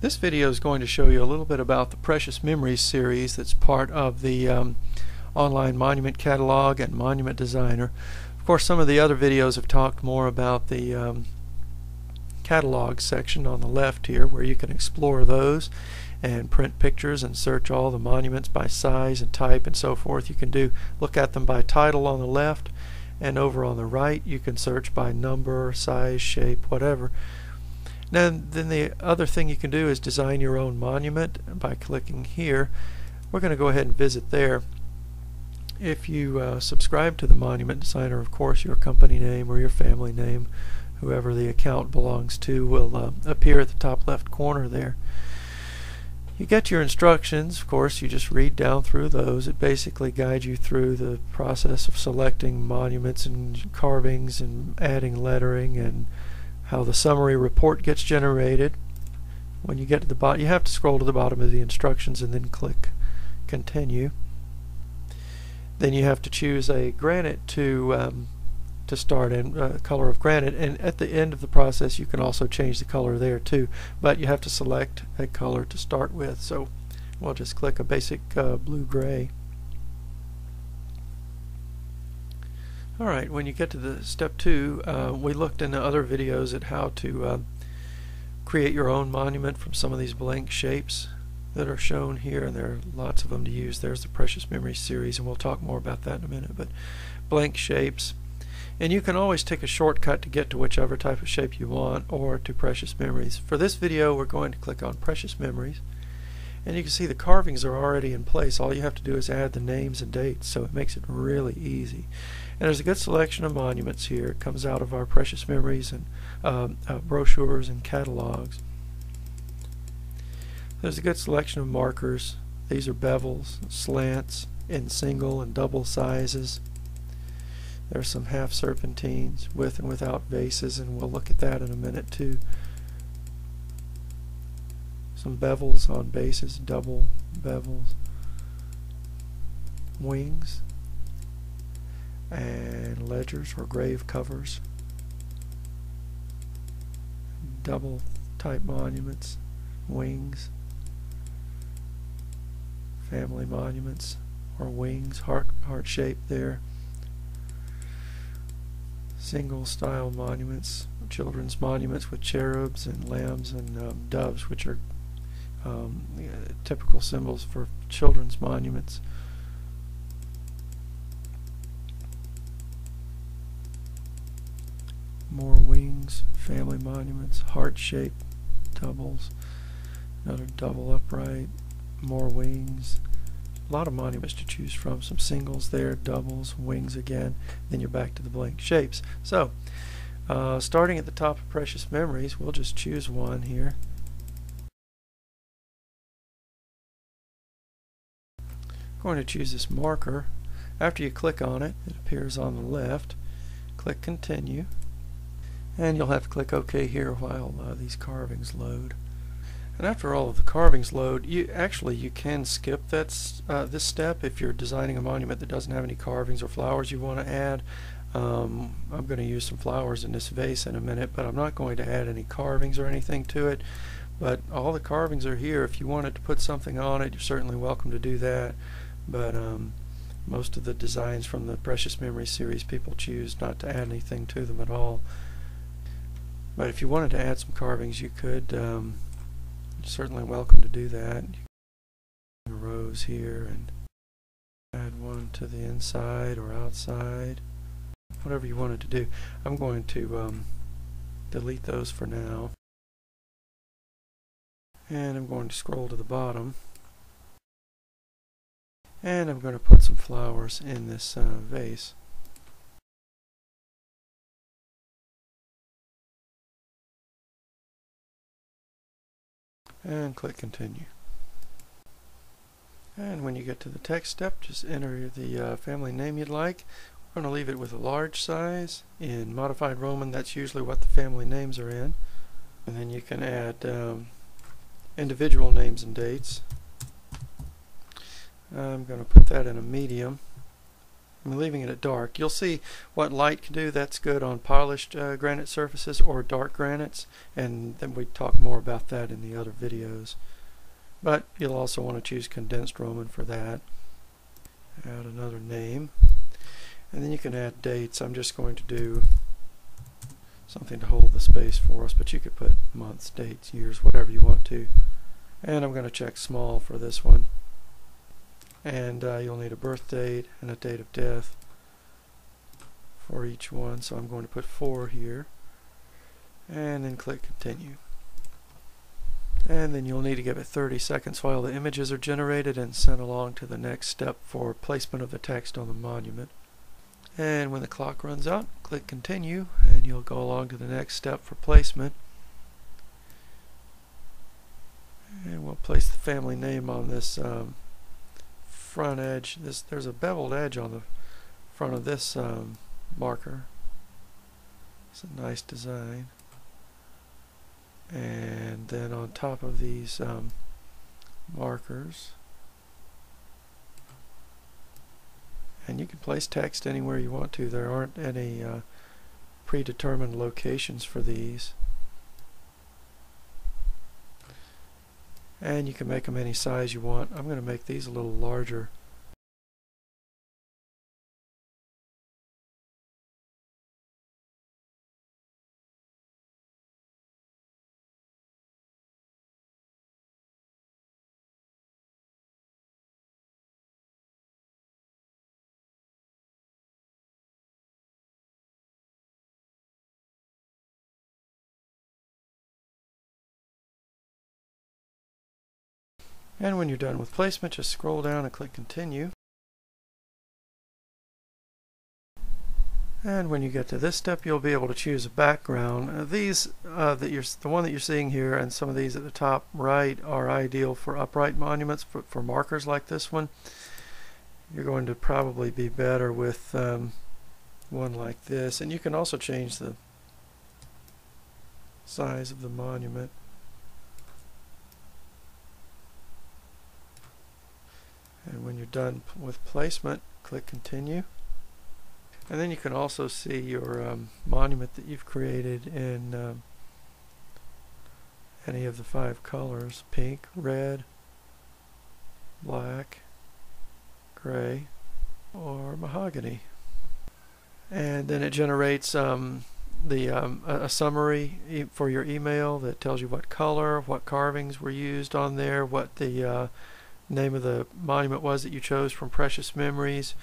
This video is going to show you a little bit about the Precious Memories series that's part of the online monument catalog and monument designer. Of course, some of the other videos have talked more about the catalog section on the left here, where you can explore those and print pictures and search all the monuments by size and type and so forth. You can look at them by title on the left, and over on the right you can search by number, size, shape, whatever. Then the other thing you can do is design your own monument by clicking here. We're going to go ahead and visit there. If you subscribe to the monument designer, of course your company name or your family name, whoever the account belongs to, will appear at the top left corner there. You get your instructions. Of course, you just read down through those. It basically guides you through the process of selecting monuments and carvings and adding lettering, and how the summary report gets generated. When you get to the bottom, you have to scroll to the bottom of the instructions and then click continue. Then you have to choose a granite to start in, color of granite, and at the end of the process you can also change the color there too, but you have to select a color to start with. So we'll just click a basic blue-gray. Alright, when you get to the step 2, we looked in the other videos at how to create your own monument from some of these blank shapes that are shown here, and there are lots of them to use. There's the Precious Memories series, and we'll talk more about that in a minute. But blank shapes, and you can always take a shortcut to get to whichever type of shape you want, or to Precious Memories. For this video we're going to click on Precious Memories, and you can see the carvings are already in place. All you have to do is add the names and dates, so it makes it really easy. And there's a good selection of monuments here. It comes out of our Precious Memories and brochures and catalogs. There's a good selection of markers. These are bevels, slants, in single and double sizes. There's some half serpentines with and without bases, and we'll look at that in a minute too. Some bevels on bases, double bevels, wings, and ledgers or grave covers, double type monuments, wings, family monuments or wings, heart shape there, single style monuments, children's monuments with cherubs and lambs and doves, which are typical symbols for children's monuments. More wings, family monuments, heart-shaped doubles, another double upright, more wings. A lot of monuments to choose from. Some singles there, doubles, wings again. Then you're back to the blank shapes. So, starting at the top of Precious Memories, we'll just choose one here. I'm going to choose this marker. After you click on it, it appears on the left. Click Continue. And you'll have to click OK here while these carvings load. And after all of the carvings load, you can skip this step if you're designing a monument that doesn't have any carvings or flowers you want to add. I'm going to use some flowers in this vase in a minute, but I'm not going to add any carvings or anything to it. But all the carvings are here. If you wanted to put something on it, you're certainly welcome to do that. But most of the designs from the Precious Memories series, people choose not to add anything to them at all. But if you wanted to add some carvings, you could. You're certainly welcome to do that. Rows here and add one to the inside or outside, whatever you wanted to do. I'm going to delete those for now, and I'm going to scroll to the bottom, and I'm going to put some flowers in this vase. And click Continue. And when you get to the text step, just enter the family name you'd like. We're going to leave it with a large size. In modified Roman, that's usually what the family names are in. And then you can add individual names and dates. I'm going to put that in a medium. I'm leaving it at dark. You'll see what light can do. That's good on polished granite surfaces or dark granites, and then we talk more about that in the other videos. But you'll also want to choose condensed Roman for that. Add another name, and then you can add dates. I'm just going to do something to hold the space for us, but you could put months, dates, years, whatever you want to. And I'm going to check small for this one. And you'll need a birth date and a date of death for each one, so I'm going to put 4 here, and then click continue. And then you'll need to give it 30 seconds while the images are generated and sent along to the next step for placement of the text on the monument. And when the clock runs out, click continue, and you'll go along to the next step for placement. And we'll place the family name on this front edge. There's a beveled edge on the front of this marker. It's a nice design. And then on top of these markers, and you can place text anywhere you want to. There aren't any predetermined locations for these. And you can make them any size you want. I'm going to make these a little larger. And when you're done with placement, just scroll down and click continue. And when you get to this step, you'll be able to choose a background. The one that you're seeing here and some of these at the top right are ideal for upright monuments. For markers like this one, you're going to probably be better with one like this. And you can also change the size of the monument. And when you're done with placement, click continue. And then you can also see your monument that you've created in any of the 5 colors: pink, red, black, gray, or mahogany. And then it generates a summary for your email that tells you what color, what carvings were used on there, what the name of the monument was that you chose from Precious Memories.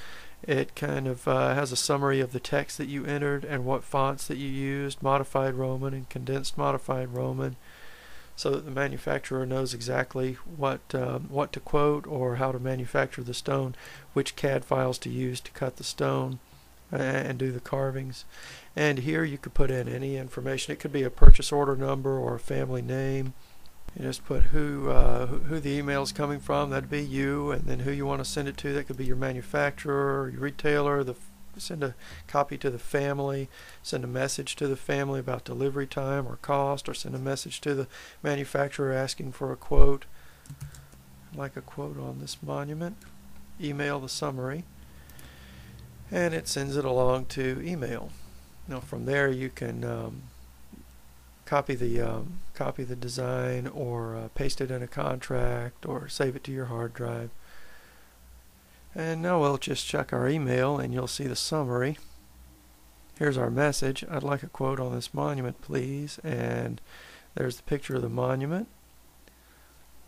It kind of has a summary of the text that you entered and what fonts that you used, modified Roman and condensed modified Roman, so that the manufacturer knows exactly what to quote or how to manufacture the stone, which CAD files to use to cut the stone and do the carvings. And here you could put in any information. It could be a purchase order number or a family name. You just put who the email is coming from. That'd be you, and then who you want to send it to. That could be your manufacturer or your retailer. Send a copy to the family. Send a message to the family about delivery time or cost, or send a message to the manufacturer asking for a quote. I'd like a quote on this monument. Email the summary, and it sends it along to email. Now from there you can copy the design, or paste it in a contract, or save it to your hard drive. And now we'll just check our email, and you'll see the summary. Here's our message: I'd like a quote on this monument, please. And there's the picture of the monument,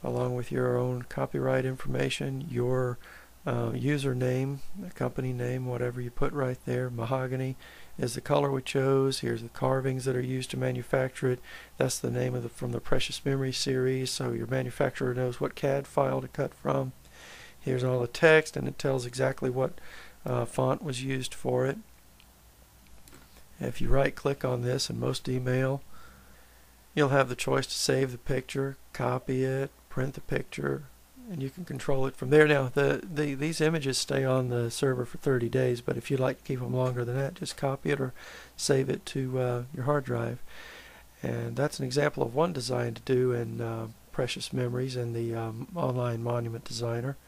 along with your own copyright information, your username, the company name, whatever you put right there. Mahogany is the color we chose. Here's the carvings that are used to manufacture it. That's the name from the Precious Memory series, so your manufacturer knows what CAD file to cut from. Here's all the text, and it tells exactly what font was used for it. If you right click on this in most email, you'll have the choice to save the picture, copy it, print the picture, and you can control it from there. Now these images stay on the server for 30 days, but if you'd like to keep them longer than that, just copy it or save it to your hard drive. And that's an example of one design to do in Precious Memories and the Online Monument Designer.